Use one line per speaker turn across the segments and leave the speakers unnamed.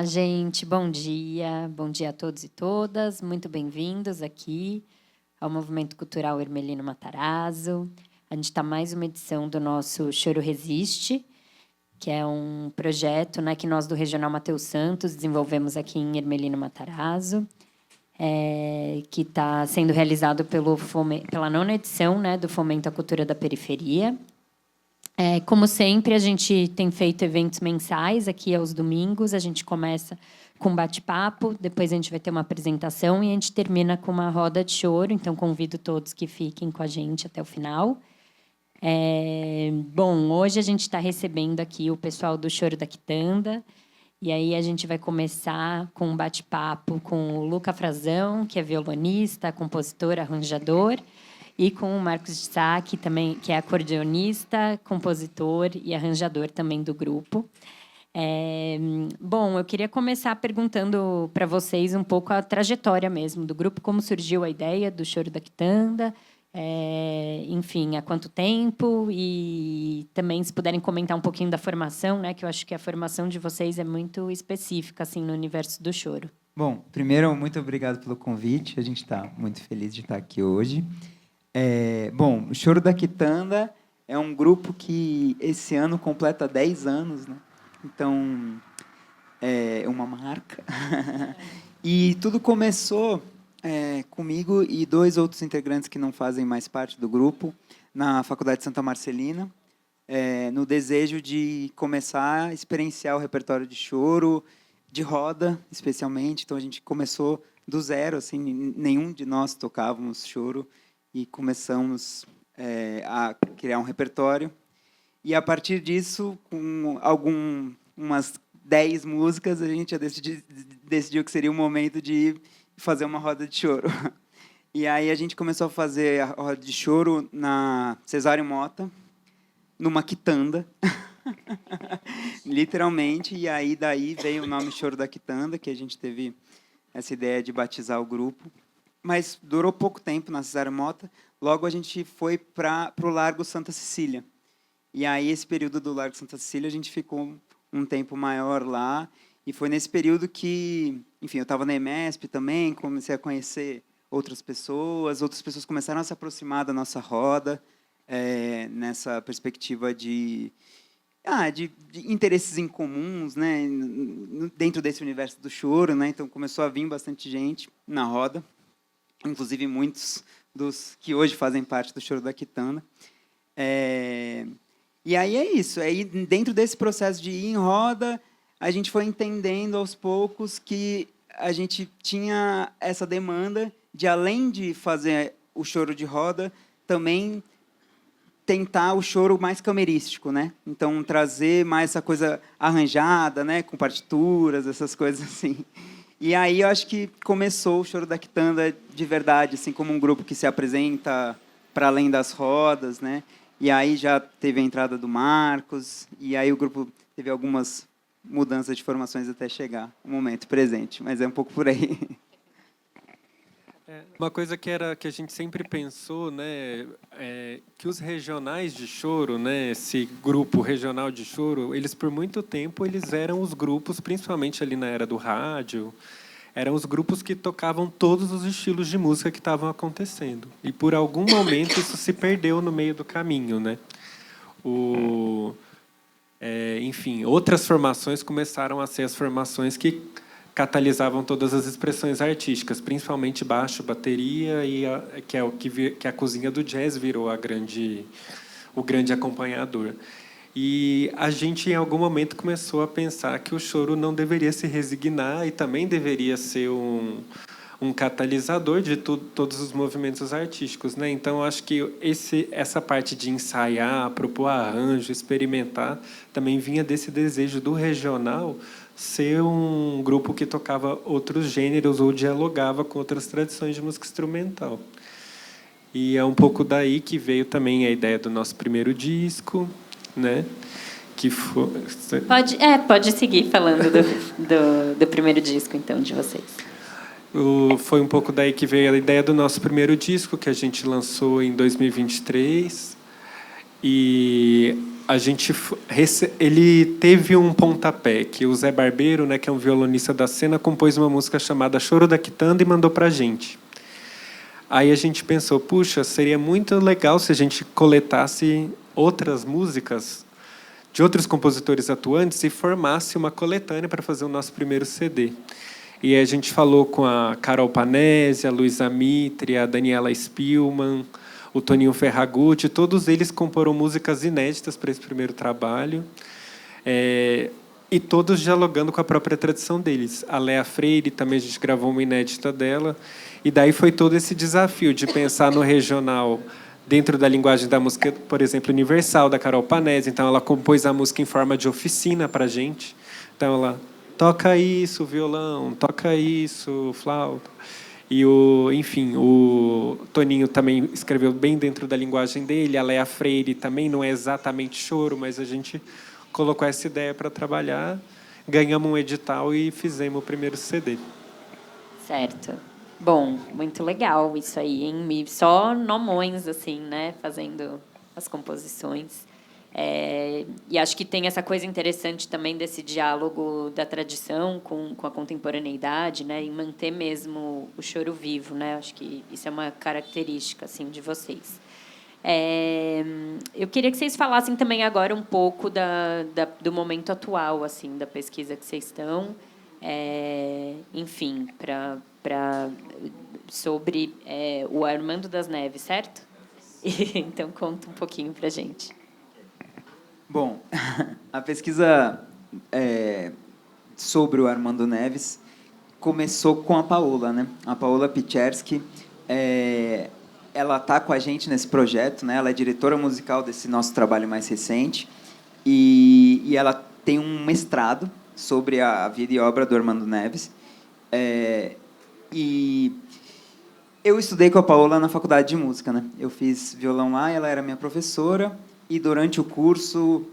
Olá, gente. Bom dia. Bom dia a todos e todas. Muito bem-vindos aqui ao Movimento Cultural Hermelino Matarazzo. A gente está mais uma edição do nosso Choro Resiste, que é um projeto, né, que nós do Regional Mateus Santos desenvolvemos aqui em Hermelino Matarazzo, que está sendo realizado pela 9ª edição, né, do Fomento à Cultura da Periferia. Como sempre, a gente tem feito eventos mensais aqui aos domingos. A gente começa com um bate-papo, depois a gente vai ter uma apresentação e a gente termina com uma roda de choro. Então, convido todos que fiquem com a gente até o final. Bom, hoje a gente está recebendo aqui o pessoal do Choro da Quitanda. E aí a gente vai começar com um bate-papo com o Luca Frazão, que é violonista, compositor, arranjador, e com o Marcos de Sá, que também que é acordeonista, compositor e arranjador também do grupo. Bom, eu queria começar perguntando para vocês um pouco a trajetória mesmo do grupo, como surgiu a ideia do Choro da Quitanda, enfim, há quanto tempo, e também se puderem comentar um pouquinho da formação, né, que eu acho que a formação de vocês é muito específica assim no universo do choro.
Bom, primeiro, muito obrigado pelo convite. A gente está muito feliz de estar aqui hoje. Bom, o Choro da Quitanda é um grupo que esse ano completa 10 anos, né? Então, é uma marca. E tudo começou comigo e 2 outros integrantes que não fazem mais parte do grupo, na Faculdade de Santa Marcelina, no desejo de começar a experienciar o repertório de choro, de roda, especialmente. Então, a gente começou do zero, assim, nenhum de nós tocávamos choro, e começamos a criar um repertório. E, a partir disso, com umas 10 músicas, a gente já decidiu que seria o momento de fazer uma roda de choro. E aí a gente começou a fazer a roda de choro na Cesário Mota, numa quitanda, literalmente. E aí daí veio o nome Choro da Quitanda, que a gente teve essa ideia de batizar o grupo. Mas durou pouco tempo na Cesário Mota. Logo a gente foi para o Largo Santa Cecília. E aí esse período do Largo Santa Cecília a gente ficou um tempo maior lá. E foi nesse período que, enfim, eu estava na EMESP também, comecei a conhecer outras pessoas começaram a se aproximar da nossa roda, nessa perspectiva de interesses em comuns, né, dentro desse universo do choro, né. Então começou a vir bastante gente na roda, inclusive muitos dos que hoje fazem parte do Choro da Quitanda. E aí é isso. Aí, dentro desse processo de ir em roda, a gente foi entendendo aos poucos que a gente tinha essa demanda de, além de fazer o choro de roda, também tentar o choro mais camerístico, né? Então, trazer mais essa coisa arranjada, né? Com partituras, essas coisas assim. E aí eu acho que começou o Choro da Quitanda de verdade, assim, como um grupo que se apresenta para além das rodas, né? E aí já teve a entrada do Marcos, e aí o grupo teve algumas mudanças de formações até chegar o momento presente, mas é um pouco por aí.
Uma coisa que a gente sempre pensou, né, que os regionais de choro, né, esse grupo regional de choro, eles por muito tempo eles eram os grupos, principalmente ali na era do rádio, eram os grupos que tocavam todos os estilos de música que estavam acontecendo. E por algum momento isso se perdeu no meio do caminho, né? Enfim, outras formações começaram a ser as formações que catalisavam todas as expressões artísticas, principalmente baixo, bateria, e que a cozinha do jazz virou o grande acompanhador. E a gente, em algum momento, começou a pensar que o choro não deveria se resignar e também deveria ser um catalisador de todos os movimentos artísticos, né? Então, acho que essa parte de ensaiar, propor arranjo, experimentar, também vinha desse desejo do regional ser um grupo que tocava outros gêneros ou dialogava com outras tradições de música instrumental. E é um pouco daí que veio também a ideia do nosso primeiro disco, né? Que foi...
Pode seguir falando do primeiro disco, então, de vocês.
Foi um pouco daí que veio a ideia do nosso primeiro disco, que a gente lançou em 2023. E ele teve um pontapé, que o Zé Barbeiro, né, que é um violonista da cena, compôs uma música chamada Choro da Quitanda e mandou para a gente. Aí a gente pensou, puxa, seria muito legal se a gente coletasse outras músicas de outros compositores atuantes e formasse uma coletânea para fazer o nosso primeiro CD. E aí a gente falou com a Carol Panese, a Luísa Mitre, a Daniela Spielmann, o Toninho Ferragutti, todos eles comporam músicas inéditas para esse primeiro trabalho, e todos dialogando com a própria tradição deles. A Léa Freire também, a gente gravou uma inédita dela, e daí foi todo esse desafio de pensar no regional dentro da linguagem da música, por exemplo, universal, da Carol Panese. Então, ela compôs a música em forma de oficina para a gente. Então, ela toca isso, violão, toca isso, flauta. E o Toninho também escreveu bem dentro da linguagem dele. A Léa Freire também não é exatamente choro, mas a gente colocou essa ideia para trabalhar. Ganhamos um edital e fizemos o primeiro CD.
Certo. Bom, muito legal isso aí, hein? E só nomões, assim, né? Fazendo as composições. E acho que tem essa coisa interessante também desse diálogo da tradição com a contemporaneidade, né? E manter mesmo o choro vivo, né? Acho que isso é uma característica assim de vocês. Eu queria que vocês falassem também agora um pouco do momento atual, assim, da pesquisa que vocês estão, enfim, sobre o Armando das Neves, certo? Então conta um pouquinho para a gente.
Bom, a pesquisa sobre o Armando Neves começou com a Paola, né? A Paola Picherski, ela está com a gente nesse projeto, né? Ela é diretora musical desse nosso trabalho mais recente e ela tem um mestrado sobre a vida e obra do Armando Neves. E eu estudei com a Paola na faculdade de música, né? Eu fiz violão lá, ela era minha professora. E durante o curso,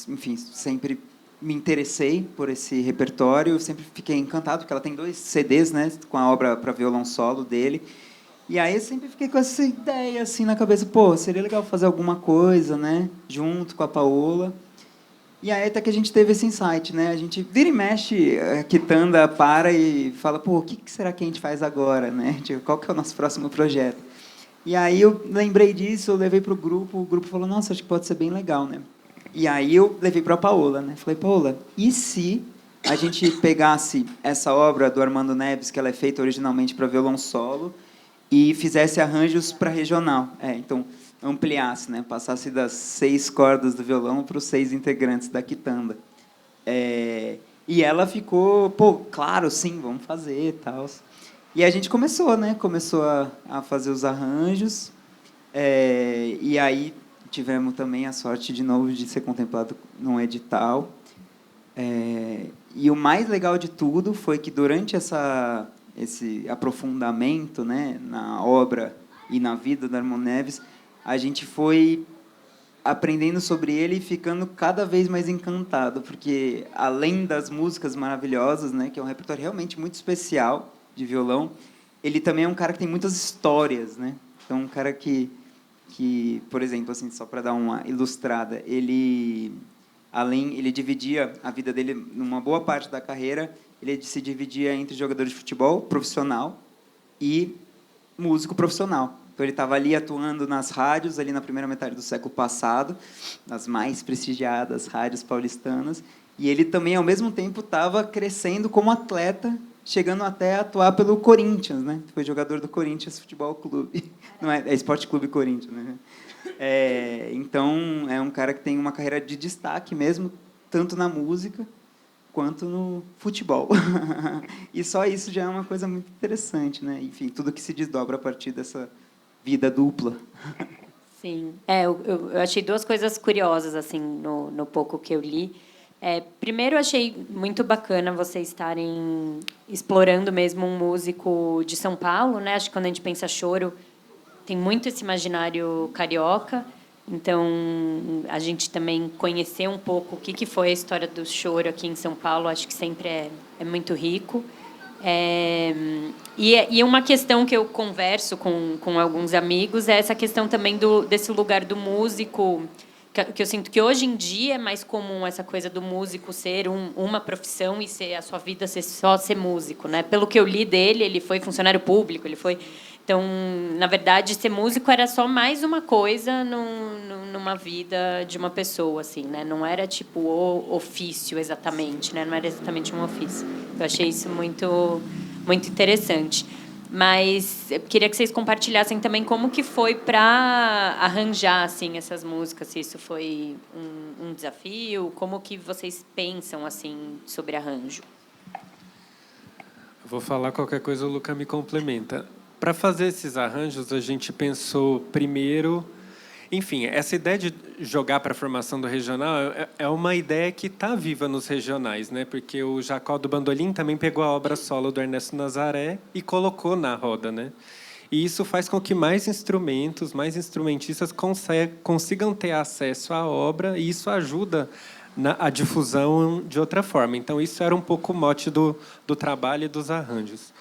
enfim, sempre me interessei por esse repertório, sempre fiquei encantado, porque ela tem 2 CDs, né, com a obra para violão solo dele. E aí eu sempre fiquei com essa ideia assim na cabeça, pô, seria legal fazer alguma coisa, né, junto com a Paola. E aí até que a gente teve esse insight, né? A gente vira e mexe, a Quitanda para e fala, pô, o que será que a gente faz agora, né? Tipo, qual que é o nosso próximo projeto? E aí eu lembrei disso, eu levei para o grupo falou, nossa, acho que pode ser bem legal, né? E aí eu levei para a Paola, né? Falei, Paola, e se a gente pegasse essa obra do Armando Neves, que ela é feita originalmente para violão solo, e fizesse arranjos para regional? Então, ampliasse, né? Passasse das 6 cordas do violão para os 6 integrantes da Quitanda. E ela ficou, pô, claro, sim, vamos fazer e tal. E a gente começou, né? Começou a fazer os arranjos. E aí tivemos também a sorte, de novo, de ser contemplado num edital. E o mais legal de tudo foi que, durante esse aprofundamento, né, na obra e na vida do Armando Neves, a gente foi aprendendo sobre ele e ficando cada vez mais encantado, porque, além das músicas maravilhosas, né, que é um repertório realmente muito especial de violão, ele também é um cara que tem muitas histórias, né? Então, um cara que por exemplo, assim, só para dar uma ilustrada, ele dividia a vida dele, numa boa parte da carreira, ele se dividia entre jogador de futebol profissional e músico profissional. Então, ele estava ali atuando nas rádios, ali na primeira metade do século passado, nas mais prestigiadas rádios paulistanas, e ele também, ao mesmo tempo, estava crescendo como atleta, chegando até a atuar pelo Corinthians, né? Foi jogador do Corinthians Futebol Clube. Não é Esporte Clube Corinthians, né? Então, é um cara que tem uma carreira de destaque mesmo, tanto na música quanto no futebol. E só isso já é uma coisa muito interessante, né? Enfim, tudo que se desdobra a partir dessa vida dupla.
Sim. Eu achei 2 coisas curiosas assim no pouco que eu li. Primeiro, eu achei muito bacana vocês estarem explorando mesmo um músico de São Paulo, né? Acho que quando a gente pensa choro, tem muito esse imaginário carioca. Então, a gente também conhecer um pouco o que foi a história do choro aqui em São Paulo, acho que sempre é muito rico. E uma questão que eu converso com alguns amigos é essa questão também desse lugar do músico que eu sinto que hoje em dia é mais comum essa coisa do músico ser uma profissão e ser a sua vida ser só ser músico, né? Pelo que eu li dele, ele foi funcionário público, ele foi... Então, na verdade, ser músico era só mais uma coisa numa vida de uma pessoa, assim, né? Não era tipo o ofício exatamente, né? Não era exatamente um ofício. Eu achei isso muito, muito interessante. Mas eu queria que vocês compartilhassem também como que foi para arranjar assim essas músicas, se isso foi um desafio, como que vocês pensam assim sobre arranjo.
Vou falar qualquer coisa, o Luca me complementa. Para fazer esses arranjos, a gente pensou primeiro... Enfim, essa ideia de jogar para a formação do regional é uma ideia que está viva nos regionais, né? Porque o Jacó do Bandolim também pegou a obra solo do Ernesto Nazaré e colocou na roda, né? E isso faz com que mais instrumentos, mais instrumentistas consigam ter acesso à obra, e isso ajuda a difusão de outra forma. Então, isso era um pouco o mote do trabalho e dos arranjos.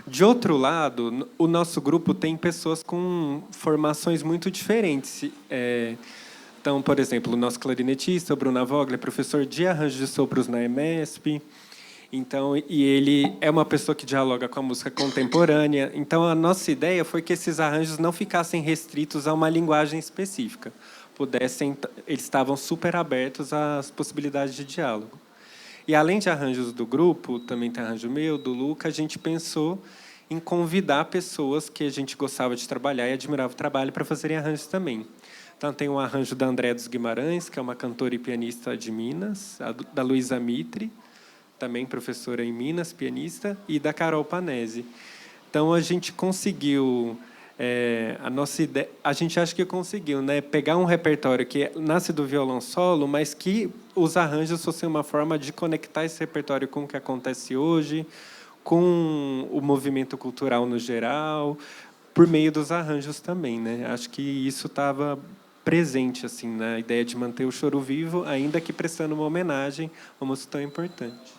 De outro lado, o nosso grupo tem pessoas com formações muito diferentes. Então, por exemplo, o nosso clarinetista, o Bruno Vogler, é professor de arranjos de sopros na EMESP. Então, e ele é uma pessoa que dialoga com a música contemporânea. Então, a nossa ideia foi que esses arranjos não ficassem restritos a uma linguagem específica. Eles estavam super abertos às possibilidades de diálogo. E, além de arranjos do grupo, também tem arranjo meu, do Luca, a gente pensou em convidar pessoas que a gente gostava de trabalhar e admirava o trabalho para fazerem arranjos também. Então, tem um arranjo da Andréa dos Guimarães, que é uma cantora e pianista de Minas, da Luísa Mitre, também professora em Minas, pianista, e da Carol Panese. Então, a gente conseguiu... a nossa ideia, a gente acha que conseguiu, né, pegar um repertório que nasce do violão solo, mas que os arranjos fossem uma forma de conectar esse repertório com o que acontece hoje, com o movimento cultural no geral, por meio dos arranjos também, né? Acho que isso estava presente assim na ideia de manter o choro vivo, ainda que prestando uma homenagem a uma música tão importante.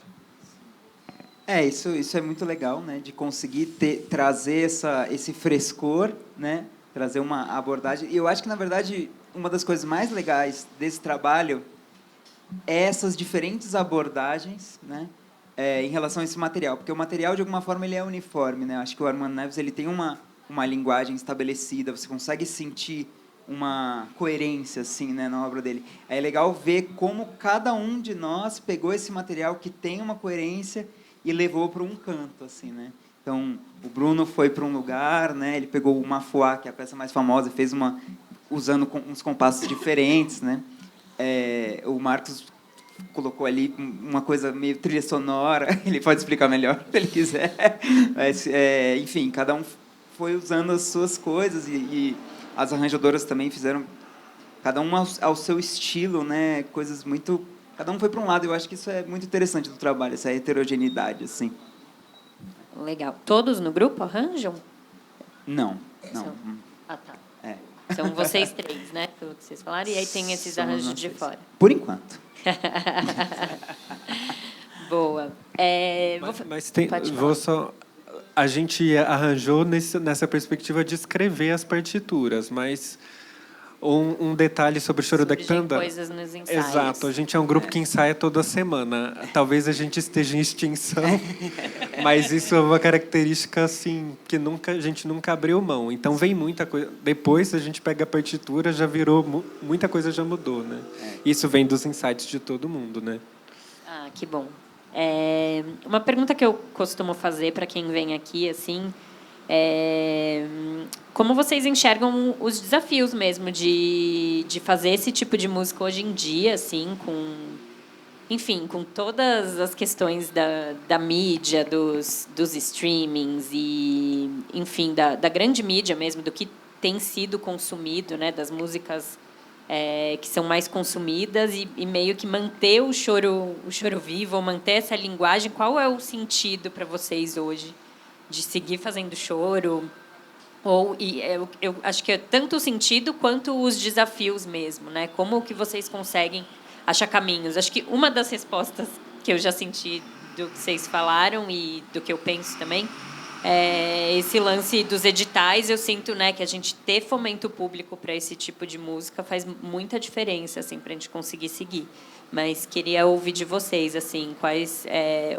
Isso é muito legal, né? De conseguir trazer esse frescor, né? Trazer uma abordagem. E eu acho que, na verdade, uma das coisas mais legais desse trabalho é essas diferentes abordagens, né? Em relação a esse material. Porque o material, de alguma forma, ele é uniforme, né? Acho que o Armando Neves ele tem uma linguagem estabelecida, você consegue sentir uma coerência assim, né, na obra dele. É legal ver como cada um de nós pegou esse material que tem uma coerência e levou para um canto, assim, né? Então, o Bruno foi para um lugar, né? Ele pegou o Mafuá, que é a peça mais famosa, fez usando uns compassos diferentes, né? O Marcos colocou ali uma coisa meio trilha sonora. Ele pode explicar melhor, se ele quiser. Mas, enfim, cada um foi usando as suas coisas e as arranjadoras também fizeram, cada um ao seu estilo, né? Coisas muito... Cada um foi para um lado. Eu acho que isso é muito interessante do trabalho, essa heterogeneidade, assim.
Legal. Todos no grupo arranjam?
Não.
Ah, tá. São vocês três, né? Pelo que vocês falaram. E aí tem esses arranjos de fora.
Por enquanto.
Boa.
Mas tem... A gente arranjou nessa perspectiva de escrever as partituras, mas... Um detalhe sobre o Choro da Quitanda.
Coisas nos ensaios.
Exato, a gente é um grupo que ensaia toda semana. Talvez a gente esteja em extinção, mas isso é uma característica assim que a gente nunca abriu mão. Então vem muita coisa. Depois a gente pega a partitura, já virou muita coisa, já mudou, né? Isso vem dos insights de todo mundo, né?
Ah, que bom. Uma pergunta que eu costumo fazer para quem vem aqui, assim, como vocês enxergam os desafios mesmo de fazer esse tipo de música hoje em dia, assim, com todas as questões da mídia, dos streamings e, enfim, da grande mídia mesmo, do que tem sido consumido, né, das músicas que são mais consumidas e meio que manter o choro vivo, ou manter essa linguagem. Qual é o sentido para vocês hoje de seguir fazendo choro? Eu acho que é tanto o sentido quanto os desafios mesmo, né? Como que vocês conseguem achar caminhos? Acho que uma das respostas que eu já senti do que vocês falaram e do que eu penso também Esse lance dos editais, eu sinto, né, que a gente ter fomento público para esse tipo de música faz muita diferença, assim, para a gente conseguir seguir. Mas queria ouvir de vocês, assim,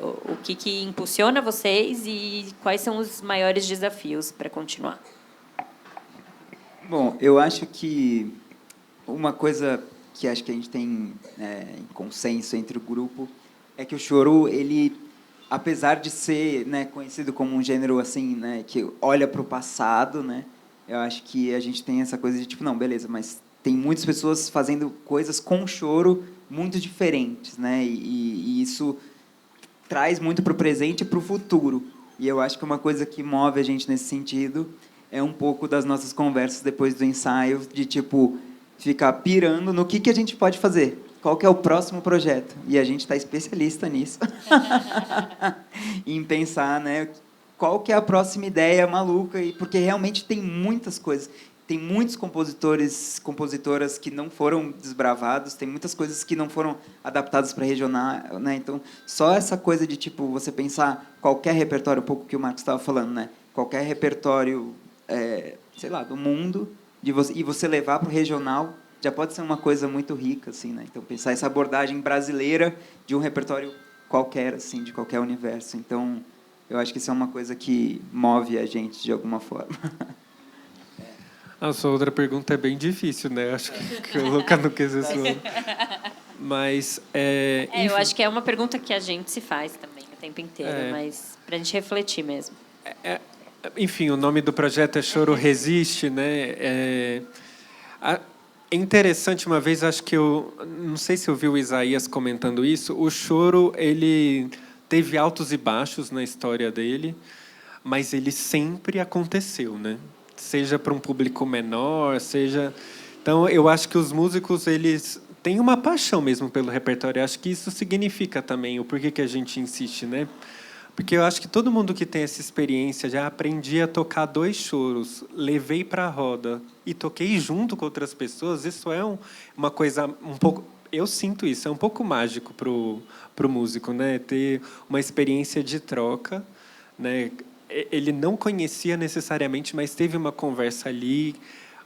o que impulsiona vocês e quais são os maiores desafios para continuar.
Bom, eu acho que uma coisa que acho que a gente tem em consenso entre o grupo é que o choro, ele, apesar de ser, né, conhecido como um gênero assim, né, que olha para o passado, né, eu acho que a gente tem essa coisa de tipo, não, beleza, mas tem muitas pessoas fazendo coisas com choro muito diferentes, né, e isso traz muito para o presente e para o futuro. E eu acho que uma coisa que move a gente nesse sentido é um pouco das nossas conversas depois do ensaio, de tipo ficar pirando no que a gente pode fazer. Qual que é o próximo projeto? E a gente está especialista nisso. Em pensar, né, qual que é a próxima ideia maluca, e porque realmente tem muitas coisas. Tem muitos compositoras que não foram desbravados, tem muitas coisas que não foram adaptadas para regional, né? Então, só essa coisa de tipo você pensar qualquer repertório, um pouco que o Marcos estava falando, né? Qualquer repertório, sei lá, do mundo, e você levar para o regional, já pode ser uma coisa muito rica, assim, né? Então, pensar essa abordagem brasileira de um repertório qualquer, assim, de qualquer universo. Então, eu acho que isso é uma coisa que move a gente de alguma forma.
A sua outra pergunta é bem difícil, né? Acho que eu nunca não quis isso. Mas,
eu acho que é uma pergunta que a gente se faz também o tempo inteiro, mas para a gente refletir mesmo.
Enfim, o nome do projeto é Choro Resiste, né? É interessante, uma vez, acho que não sei se eu vi o Isaías comentando isso, o choro, ele teve altos e baixos na história dele, mas ele sempre aconteceu, né? Seja para um público menor, seja... Então, eu acho que os músicos, eles têm uma paixão mesmo pelo repertório. Eu acho que isso significa também o porquê que a gente insiste, né? Porque eu acho que todo mundo que tem essa experiência, já aprendi a tocar 2 choros, levei para a roda e toquei junto com outras pessoas, isso é uma coisa um pouco... Eu sinto isso, é um pouco mágico para o músico, né? Ter uma experiência de troca, né? Ele não conhecia necessariamente, mas teve uma conversa ali,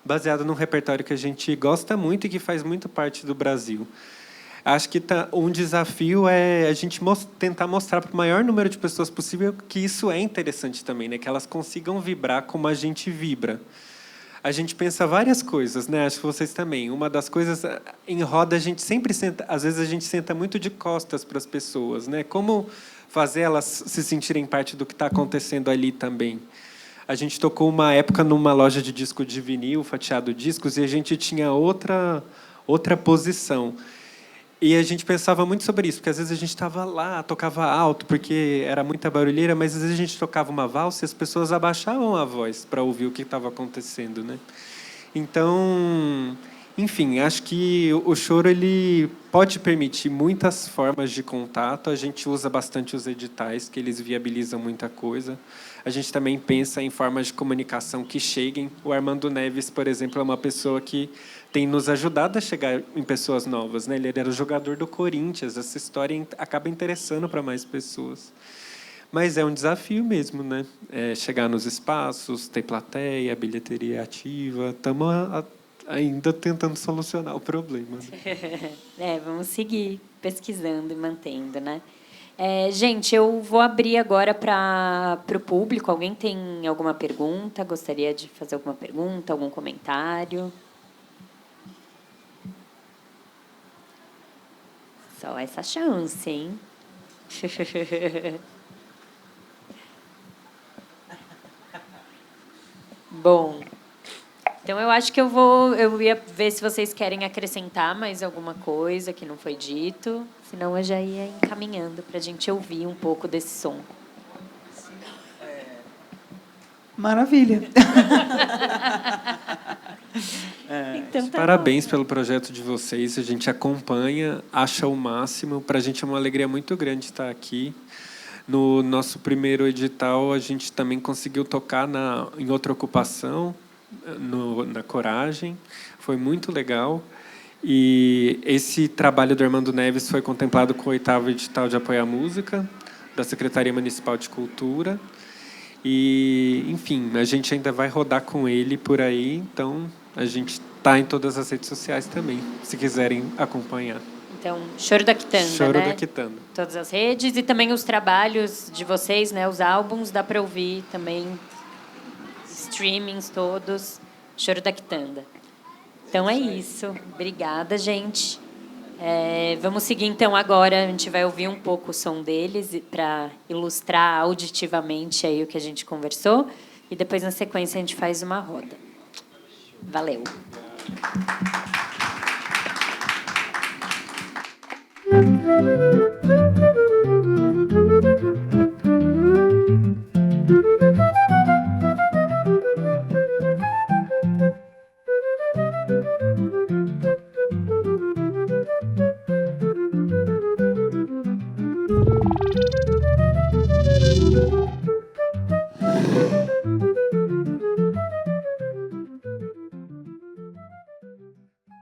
baseada num repertório que a gente gosta muito e que faz muito parte do Brasil. Acho que um desafio é a gente tentar mostrar para o maior número de pessoas possível que isso é interessante também, né? Que elas consigam vibrar como a gente vibra. A gente pensa várias coisas, né? Acho que vocês também. Uma das coisas, em roda, a gente sempre senta... Às vezes, a gente senta muito de costas para as pessoas, né? Como fazer elas se sentirem parte do que está acontecendo ali também. A gente tocou uma época numa loja de disco de vinil, fatiado discos, e a gente tinha outra posição. E a gente pensava muito sobre isso, porque às vezes a gente estava lá, tocava alto, porque era muita barulheira, mas às vezes a gente tocava uma valsa e as pessoas abaixavam a voz para ouvir o que estava acontecendo, né? Então, enfim, acho que o choro ele pode permitir muitas formas de contato. A gente usa bastante os editais, que eles viabilizam muita coisa. A gente também pensa em formas de comunicação que cheguem. O Armando Neves, por exemplo, é uma pessoa que tem nos ajudado a chegar em pessoas novas, né? Ele era o jogador do Corinthians. Essa história acaba interessando para mais pessoas. Mas é um desafio mesmo, né? Chegar nos espaços, ter plateia, bilheteria ativa. Estamos ainda tentando solucionar o problema.
Né? Vamos seguir pesquisando e mantendo, né? Gente, eu vou abrir agora para o público. Alguém tem alguma pergunta? Gostaria de fazer alguma pergunta, algum comentário? Só essa chance, hein? Bom, então eu acho que eu ia ver se vocês querem acrescentar mais alguma coisa que não foi dito, senão eu já ia encaminhando para a gente ouvir um pouco desse som.
Maravilha.
Então, tá
Parabéns
bom.
pelo projeto de vocês. A gente acompanha, acha o máximo. Para a gente é uma alegria muito grande estar aqui. No nosso primeiro edital, a gente também conseguiu tocar em outra ocupação, na Coragem. Foi muito legal. E esse trabalho do Armando Neves foi contemplado com o 8º edital de apoio à música da Secretaria Municipal de Cultura. E, enfim, a gente ainda vai rodar com ele por aí, então a gente está em todas as redes sociais também, se quiserem acompanhar.
Então, Choro da Quitanda,
Choro
né?
da Quitanda.
Todas as redes e também os trabalhos de vocês, né? Os álbuns, dá para ouvir também, streamings todos, Choro da Quitanda. Então é isso. Obrigada, gente. Vamos seguir então agora, a gente vai ouvir um pouco o som deles para ilustrar auditivamente aí o que a gente conversou e depois na sequência a gente faz uma roda. Valeu.